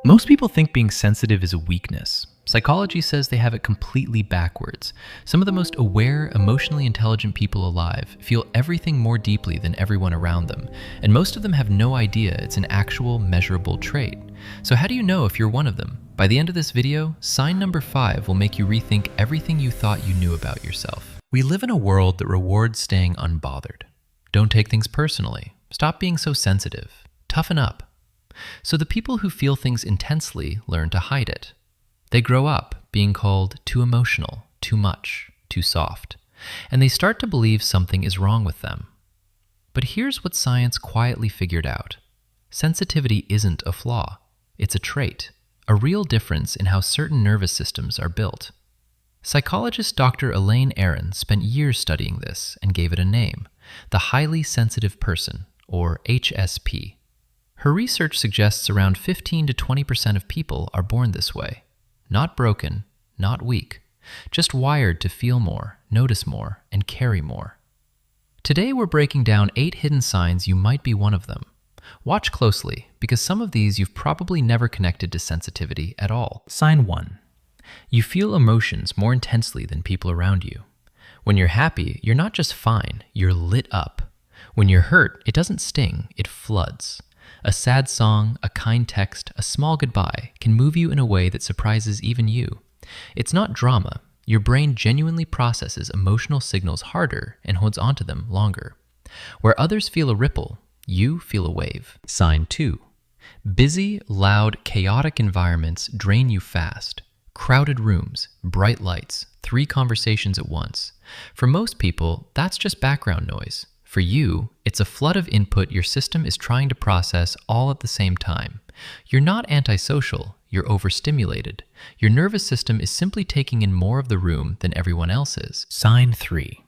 Most people think being sensitive is a weakness. Psychology says they have it completely backwards. Some of the most aware, emotionally intelligent people alive feel everything more deeply than everyone around them, and most of them have no idea it's an actual measurable trait. So how do you know if you're one of them? By the end of this video, sign number 5 will make you rethink everything you thought you knew about yourself. We live in a world that rewards staying unbothered. Don't take things personally. Stop being so sensitive. Toughen up. So the people who feel things intensely learn to hide it. They grow up being called too emotional, too much, too soft, and they start to believe something is wrong with them. But here's what science quietly figured out. Sensitivity isn't a flaw. It's a trait, a real difference in how certain nervous systems are built. Psychologist Dr. Elaine Aron spent years studying this and gave it a name, the highly sensitive person, or HSP. Her research suggests around 15 to 20% of people are born this way. Not broken, not weak, just wired to feel more, notice more, and carry more. Today we're breaking down 8 hidden signs you might be one of them. Watch closely, because some of these you've probably never connected to sensitivity at all. Sign 1. You feel emotions more intensely than people around you. When you're happy, you're not just fine, you're lit up. When you're hurt, it doesn't sting, it floods. A sad song, a kind text, a small goodbye can move you in a way that surprises even you. It's not drama. Your brain genuinely processes emotional signals harder and holds onto them longer. Where others feel a ripple, you feel a wave. Sign 2. Busy, loud, chaotic environments drain you fast. Crowded rooms, bright lights, 3 conversations at once. For most people, that's just background noise. For you, it's a flood of input your system is trying to process all at the same time. You're not antisocial, you're overstimulated. Your nervous system is simply taking in more of the room than everyone else is. Sign 3.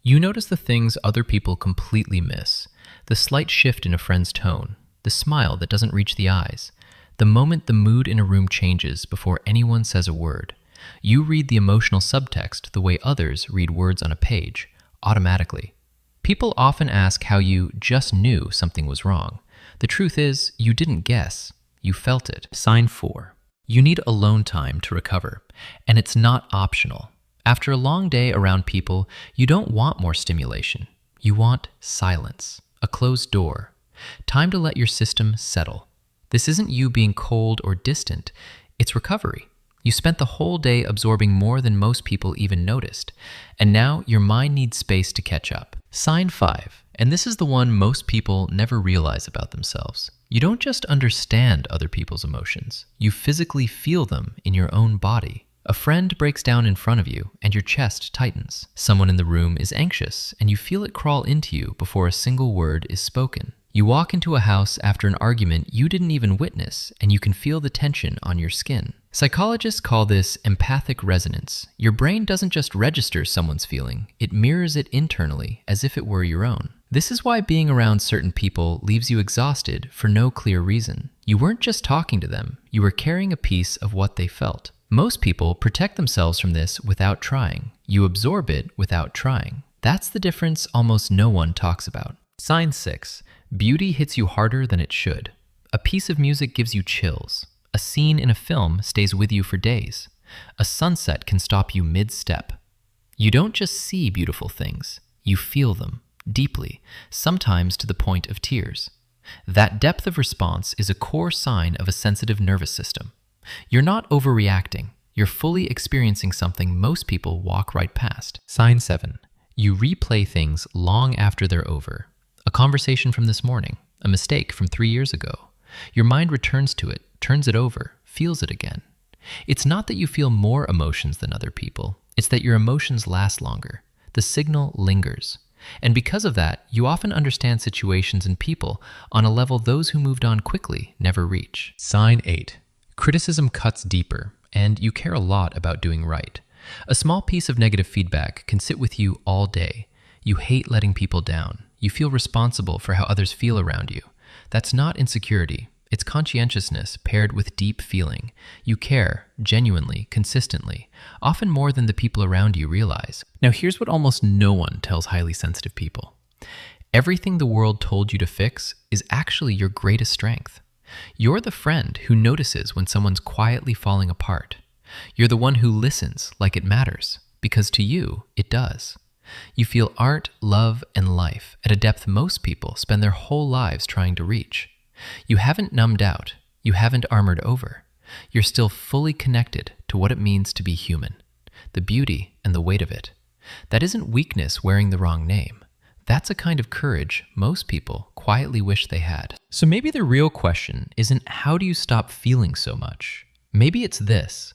You notice the things other people completely miss. The slight shift in a friend's tone, the smile that doesn't reach the eyes, the moment the mood in a room changes before anyone says a word. You read the emotional subtext the way others read words on a page, automatically. People often ask how you just knew something was wrong. The truth is, you didn't guess. You felt it. Sign 4. You need alone time to recover, and it's not optional. After a long day around people, you don't want more stimulation. You want silence, a closed door, time to let your system settle. This isn't you being cold or distant. It's recovery. You spent the whole day absorbing more than most people even noticed, and now your mind needs space to catch up. Sign 5, and this is the one most people never realize about themselves. You don't just understand other people's emotions, you physically feel them in your own body. A friend breaks down in front of you and your chest tightens. Someone in the room is anxious and you feel it crawl into you before a single word is spoken. You walk into a house after an argument you didn't even witness, and you can feel the tension on your skin. Psychologists call this empathic resonance. Your brain doesn't just register someone's feeling, it mirrors it internally as if it were your own. This is why being around certain people leaves you exhausted for no clear reason. You weren't just talking to them, you were carrying a piece of what they felt. Most people protect themselves from this without trying. You absorb it without trying. That's the difference almost no one talks about. Sign 6. Beauty hits you harder than it should. A piece of music gives you chills. A scene in a film stays with you for days. A sunset can stop you mid-step. You don't just see beautiful things. You feel them, deeply, sometimes to the point of tears. That depth of response is a core sign of a sensitive nervous system. You're not overreacting. You're fully experiencing something most people walk right past. Sign 7. You replay things long after they're over. A conversation from this morning, a mistake from 3 years ago. Your mind returns to it, turns it over, feels it again. It's not that you feel more emotions than other people. It's that your emotions last longer. The signal lingers. And because of that, you often understand situations and people on a level those who moved on quickly never reach. Sign 8. Criticism cuts deeper, and you care a lot about doing right. A small piece of negative feedback can sit with you all day. You hate letting people down. You feel responsible for how others feel around you. That's not insecurity. It's conscientiousness paired with deep feeling. You care, genuinely, consistently, often more than the people around you realize. Now here's what almost no one tells highly sensitive people. Everything the world told you to fix is actually your greatest strength. You're the friend who notices when someone's quietly falling apart. You're the one who listens like it matters, because to you, it does. You feel art, love, and life at a depth most people spend their whole lives trying to reach. You haven't numbed out. You haven't armored over. You're still fully connected to what it means to be human, the beauty and the weight of it. That isn't weakness wearing the wrong name. That's a kind of courage most people quietly wish they had. So maybe the real question isn't how do you stop feeling so much? Maybe it's this.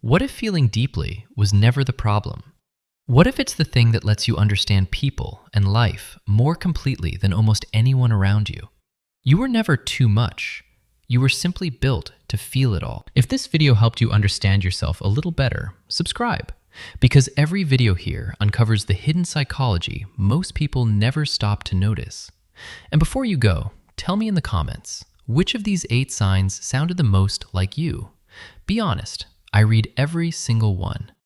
What if feeling deeply was never the problem? What if it's the thing that lets you understand people and life more completely than almost anyone around you? You were never too much. You were simply built to feel it all. If this video helped you understand yourself a little better, subscribe. Because every video here uncovers the hidden psychology most people never stop to notice. And before you go, tell me in the comments, which of these 8 signs sounded the most like you? Be honest, I read every single one.